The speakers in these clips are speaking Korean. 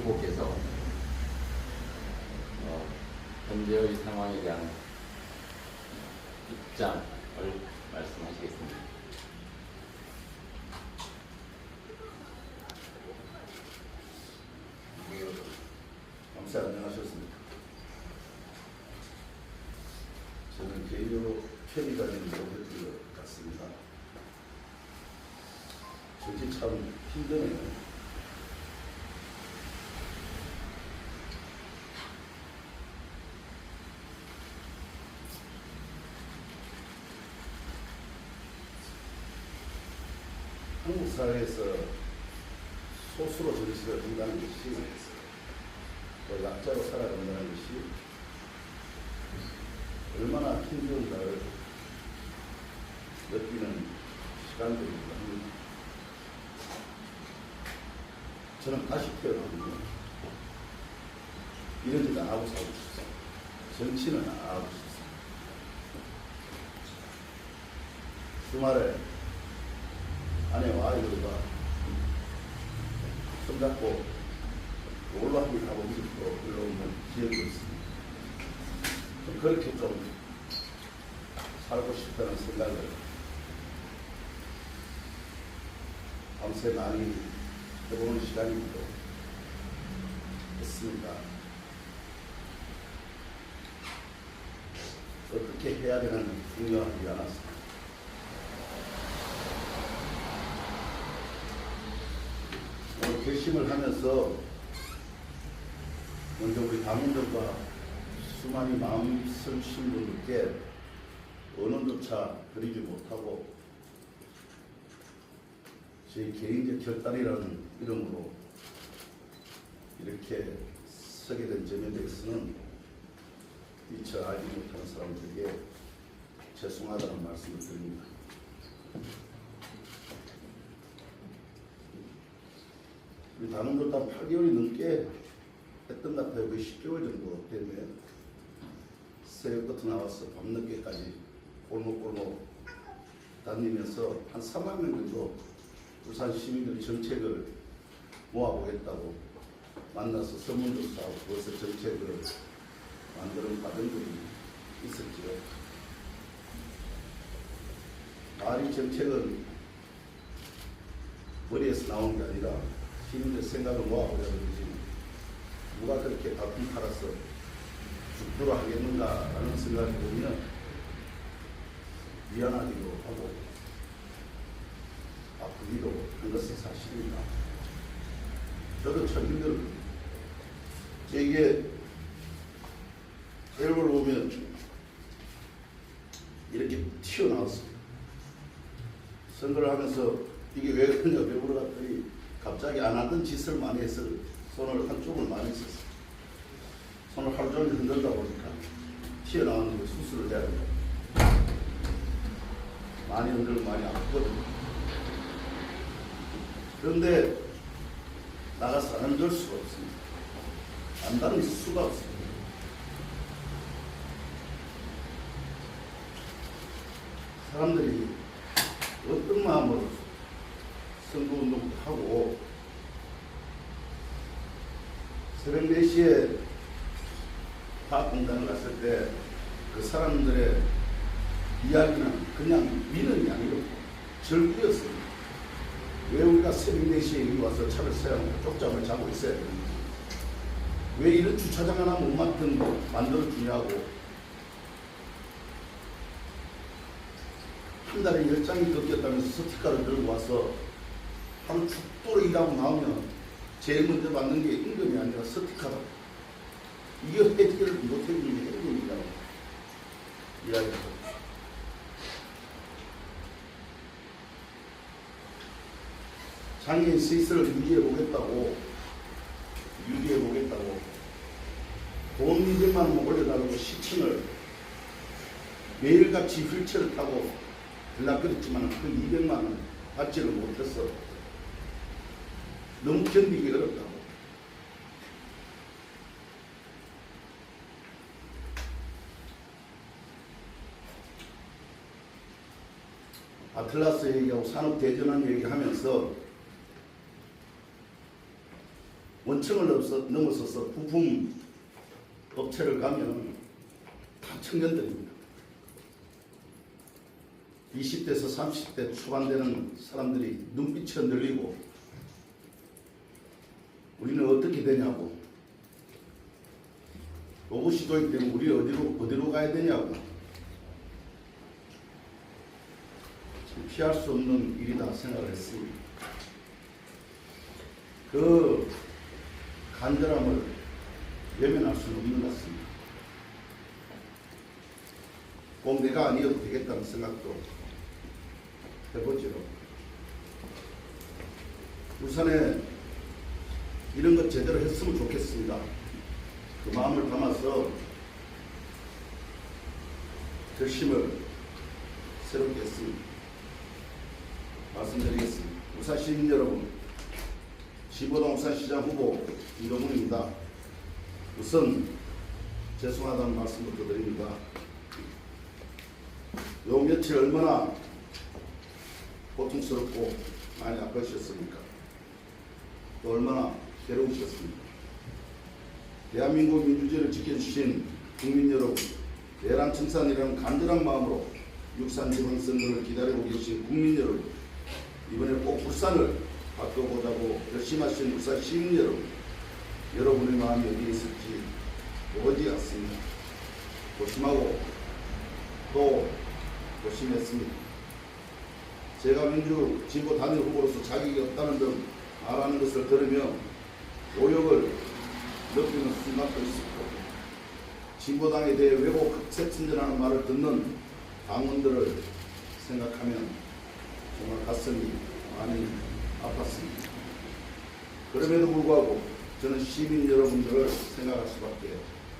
후보께서 현재의 상황에 대한 입장을 말씀하시겠습니다. 감사 안녕하셨습니까? 저는 개인적으로 편의관이 못했던 것 같습니다. 솔직히 참 힘드네요. 한국 사회에서 소수로 정치를 한다는 것이 또 약자로 살아간다는 것이 얼마나 힘든가를 느끼는 시간들입니다. 저는 다시 태어나면 이런 짓 안 하고 살고 싶어요. 정치는 안 하고 싶어요. 주말에 아내와 아이들과 손잡고 놀러 한번 가보고 싶고 올라오는 기억이 있습니다. 그렇게 좀 살고 싶다는 생각을 밤새 많이 해보는 시간이기도 했습니다. 어떻게 해야 되는 중요하지 않았습니다. 오늘 결심을 하면서 먼저 우리 당원들과 수많이 마음 쓰신 분들께 언어조차 드리지 못하고 제 개인적 결단이라는 이름으로 이렇게 서게 된 점에 대해서는 미처 알지 못하는 사람들에게 죄송하다는 말씀을 드립니다. 우리 당원들도 한 8개월이 넘게 했던 것 같아요. 거의 10개월 정도 됐네요. 새벽부터 나와서 밤늦게까지 골목골목 다니면서 한 3만 명 정도 부산 시민들의 정책을 모아보겠다고 만나서 설문조사 하고 그것을 정책을 만드는 과정들이 있었죠. 말이 정책은 머리에서 나오는 게 아니라 시민들 생각을 모아보자는 거지 누가 그렇게 바쁜 팔아서 죽도록 하겠는가라는 생각을 보면 미안하기도 하고 아프기도 한 것은 사실입니다. 저도 참 힘들어요. 이게 앨범을 보면 이렇게 튀어나왔어요. 선거를 하면서 이게 왜 그러냐 왜 물어봤더니 갑자기 안 하던 짓을 많이 해서 손을 한쪽을 많이 썼어요. 손을 하루 종일 흔들다 보니까 튀어나오는 게 수술을 해야 돼요. 많이 흔들면 많이 아프거든요. 그런데 나가서 안 흔들 수가 없습니다. 안 다닐 수가 없습니다. 사람들이 어떤 마음으로 선거운동도 하고 새벽 4시에 화학공단을 갔을 때 그 사람들의 이야기는 그냥 민원이 아니고 절규였습니다. 왜 우리가 새벽 4시에 여기 와서 차를 세워놓고 쪽잠을 자고 있어야 됩니까? 왜 이런 주차장 하나 못 만들어주냐고 한 달에 10장이 꺾였다면서 스티커를 들고 와서 하루 죽도록 일하고 나오면 제일 먼저 받는 게 임금이 아니라 스티커다. 이게 해결을 못해주는 게 임금이라고 이야기하고 장애인 시스를 유지해보겠다고 돈 200만 원 올려달라고 시청을 매일같이 휠체어를 타고 들락거렸지만 그 200만 원 받지를 못했어. 너무 견디기 어렵다고. 아틀라스 얘기하고 산업대전환 얘기하면서 원청을 넘어서서 부품 업체를 가면 다 청년들입니다. 20대에서 30대 초반 되는 사람들이 눈빛이 늘리고 우리는 어떻게 되냐고, 로봇이 도입되면 우리 어디로 가야 되냐고, 피할 수 없는 일이다 생각을 했습니다. 그 간절함을 외면할 수는 없는 것 같습니다. 꼭 내가 아니어도 되겠다는 생각도 해보죠. 울산에 이런 것 제대로 했으면 좋겠습니다. 그 마음을 담아서 결심을 새롭게 했습니다. 말씀드리겠습니다. 울산 시민 여러분, 지보동 울산시장 후보 김동훈입니다. 우선 죄송하다는 말씀부터 드립니다. 요 며칠 얼마나 고통스럽고 많이 아프셨습니까? 또 얼마나 괴로우셨습니까? 대한민국 민주주의를 지켜주신 국민 여러분, 내란 청산이라는 간절한 마음으로 육산 지방선거를 기다리고 계신 국민 여러분, 이번에 꼭 울산을 바꿔보자고 결심하신 울산 시민 여러분, 여러분의 마음이 어디에 있을지 오지 않습니다. 고심하고 또 고심했습니다. 제가 민주 진보 단일 후보로서 자격이 없다는 등 말하는 것을 들으며 오욕을 느끼는 순간도 있었고, 진보당에 대해 왜곡 극세천전하는 말을 듣는 당원들을 생각하면 정말 가슴이 많이 아팠습니다. 그럼에도 불구하고 저는 시민 여러분들을 생각할 수밖에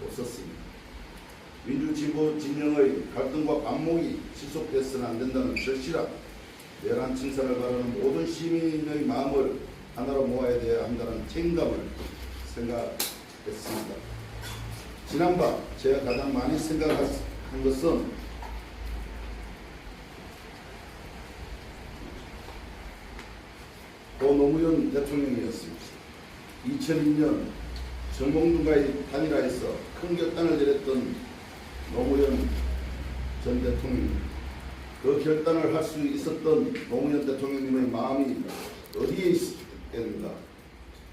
없었습니다. 민주진보 진영의 갈등과 반목이 지속돼서는 안 된다는 절실한 내란 청산을 바라는 모든 시민의 마음을 하나로 모아야 돼야 한다는 책임감을 생각했습니다. 지난밤 제가 가장 많이 생각한 것은 고 노무현 대통령이었습니다. 2002년 정봉준과의 단일화에서 큰 결단을 내렸던 노무현 전 대통령, 그 결단을 할 수 있었던 노무현 대통령님의 마음이 어디에 있겠는가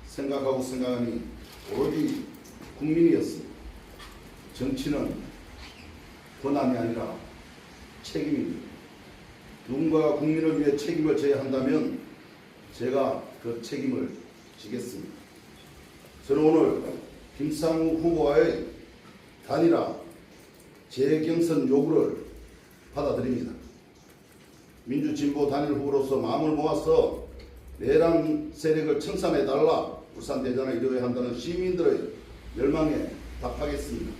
생각하고 생각하니 오로지 국민이었습니다. 정치는 권한이 아니라 책임입니다. 누군가가 국민을 위해 책임을 져야 한다면 제가 그 책임을 지겠습니다. 저는 오늘 김상우 후보와의 단일화 재경선 요구를 받아들입니다. 민주진보 단일 후보로서 마음을 모아서 내란 세력을 청산해달라 울산 대전을 이루어야 한다는 시민들의 열망에 답하겠습니다.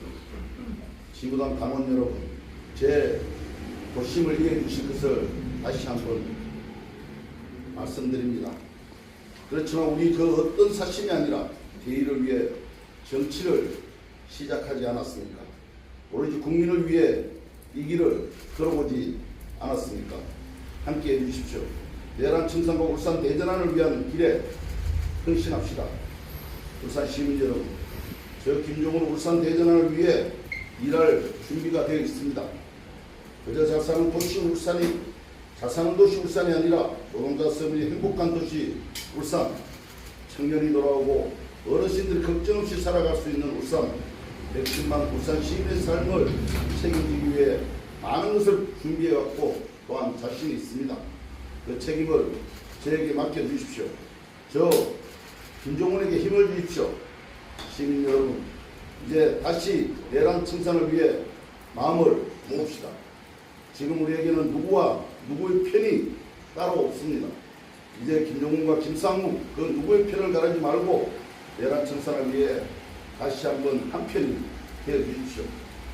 진보당 당원 여러분, 제 고심을 이해해 주실 것을 다시 한번 말씀드립니다. 그렇지만 우리 그 어떤 사심이 아니라 대의를 위해 정치를 시작하지 않았습니까? 오로지 국민을 위해 이 길을 걸어보지 않았습니까? 함께 해주십시오. 내란 청산과 울산 대전환을 위한 길에 헌신합시다. 울산 시민 여러분, 저 김종훈 울산 대전환을 위해 일할 준비가 되어 있습니다. 그저 잘 사는 도시 울산이 아니라 노동자 서민이 행복한 도시 울산, 청년이 돌아오고 어르신들이 걱정 없이 살아갈 수 있는 울산, 110만 울산 시민의 삶을 책임지기 위해 많은 것을 준비해왔고 또한 자신이 있습니다. 그 책임을 저에게 맡겨주십시오. 저 김종훈에게 힘을 주십시오. 시민 여러분, 이제 다시 내란 청산을 위해 마음을 모읍시다. 지금 우리에게는 누구의 편이 따로 없습니다. 이제 김종훈과 김상우 그 누구의 편을 가르지 말고 내란 청산을 위해 다시 한번 한편이 되어 주십시오.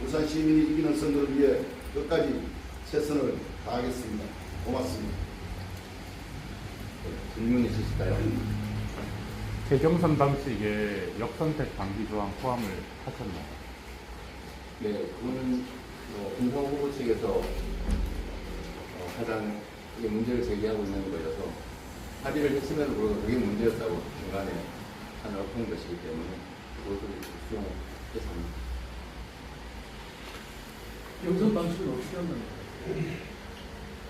울산 시민이 이기는 선거를 위해 끝까지 최선을 다하겠습니다. 고맙습니다. 질문 있으실까요? 재경선 당시 이게 역선택 방지 조항 포함을 하셨나요? 네, 그거는 김성호 후보 측에서 가장 이게 문제를 제기하고 있는 거여서 합의를 했음에도 불구하고 그게 문제였다고 중간에 하나로 한 것이기 때문에 그것을 수용해서 합니다. 경선 방식은 어떻게 한다는 거예요?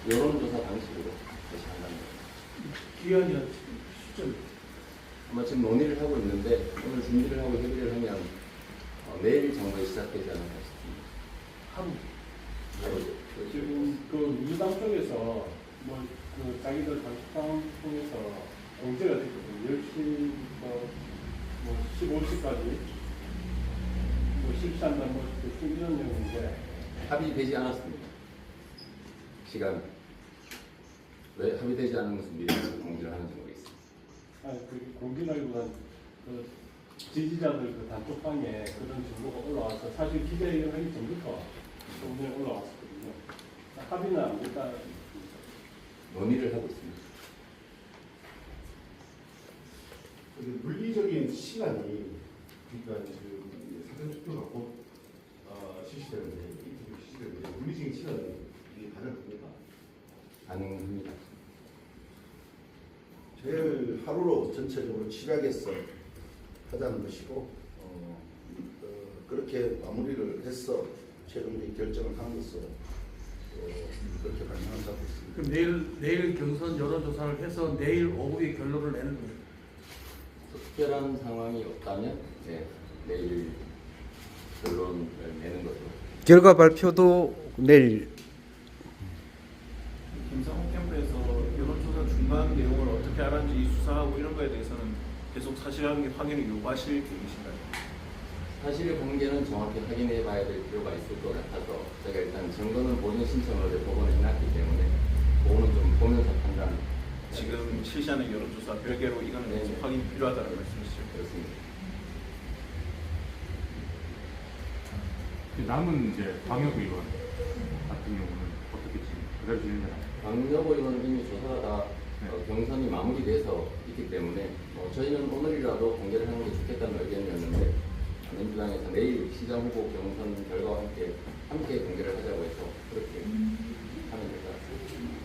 여론조사 방식으로 다시 한다는 거예요. 기한이나 시점. 아마 지금 논의를 하고 있는데 오늘 준비를 하고 협의를 하면 내일 정도에 시작되지 않을까 싶습니다. 하루. 지금 그 민주당 쪽에서 그 자기들 단톡방 통해서 공제가 됐거든요. 10시 15시까지 실시한다는 대충 이런 내용인데 합의되지 않았습니다. 시간 왜 합의되지 않은 것을 미리 공지를 하는지 모르겠습니다. 그 공개라기보다는 그 지지자들 그 단톡방에 그런 정보가 올라와서 사실 기자회견 하기 전부터 정보에 올라왔었거든요. 합의는 안 됐다. 논의를 하고 있습니다. 물리적인 시간이 그러니까 그 사전 투표가 곧 실시되는데 이 투표 실시되는데 물리적인 시간이 이게 가능합니까? 가능합니다. 제일 하루로 전체적으로 집약해서 하자는 것이고 그렇게 마무리를 해서 최종적인 결정을 하는 것으로 그렇게 방향을 잡고 있습니다. 그럼 내일 경선 여론조사를 해서 내일 오후에 결론을 내는 거예요. 특별한 상황이 없다면 내일 결론을 내는 것으로. 결과 발표도 내일. 김상호 캠프에서 여론조사 중간 내용을 어떻게 알았는지 수사하고 이런 거에 대해서는 계속 사실관계 확인을 요구하실 계획이신가요? 사실관계는 정확히 확인해 봐야 될 필요가 있을 것 같아서 제가 일단 증거는 보존 신청을 어제 복원을 해놨기 때문에 그거는 좀 보면서 판단. 지금 실시하는 여론조사 별개로 이거는 네. 계속 확인이 필요하다는 말씀이시죠? 그렇습니다. 남은 이제 방역 의원 같은 경우는 어떻게 지금 그대로 진행되나요? 박명호 의원은 이미 조사가 다 경선이 마무리돼서 있기 때문에 저희는 오늘이라도 공개를 하는 게 좋겠다는 의견이었는데 민주당에서 내일 시장 후보 경선 결과와 함께 공개를 하자고 해서 그렇게 하면 될 것 같습니다.